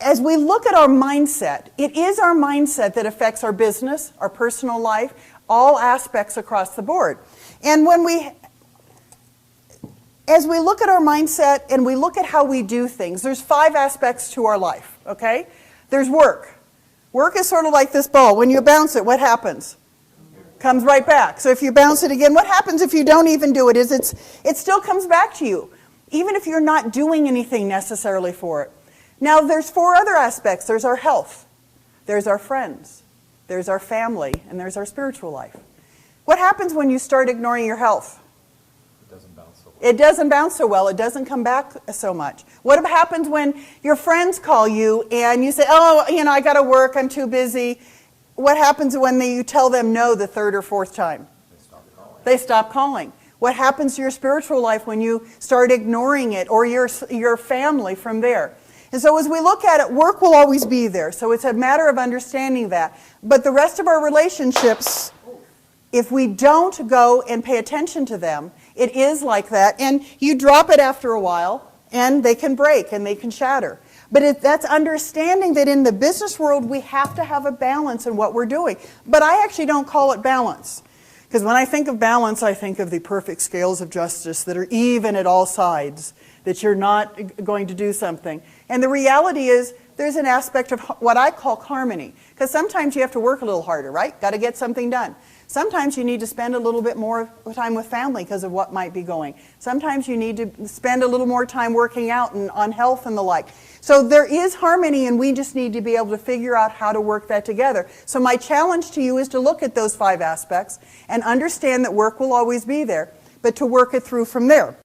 as we look at our mindset, it is our mindset that affects our business, our personal life, all aspects across the board. And as we look at our mindset and we look at how we do things, there's 5 aspects to our life, okay? There's work. Work is sort of like this ball. When you bounce it, what happens? Comes right back. So if you bounce it again, what happens if you don't even do it? It still comes back to you, even if you're not doing anything necessarily for it. Now, there's 4 other aspects. There's our health. There's our friends. There's our family. And there's our spiritual life. What happens when you start ignoring your health? It doesn't bounce so well. It doesn't bounce so well. It doesn't come back so much. What happens when your friends call you and you say, oh, I got to work, I'm too busy. What happens when you tell them no the 3rd or 4th time? They stop calling. They stop calling. What happens to your spiritual life when you start ignoring it, or your family from there? And so as we look at it, work will always be there. So it's a matter of understanding that. But the rest of our relationships, if we don't go and pay attention to them, it is like that. And you drop it after a while, and they can break and they can shatter. But that's understanding that in the business world, we have to have a balance in what we're doing. But I actually don't call it balance. Because when I think of balance, I think of the perfect scales of justice that are even at all sides, that you're not going to do something. And the reality is, there's an aspect of what I call harmony. Because sometimes you have to work a little harder, right? Got to get something done. Sometimes you need to spend a little bit more time with family because of what might be going. Sometimes you need to spend a little more time working out and on health and the like. So there is harmony, and we just need to be able to figure out how to work that together. So my challenge to you is to look at those 5 aspects and understand that work will always be there, but to work it through from there.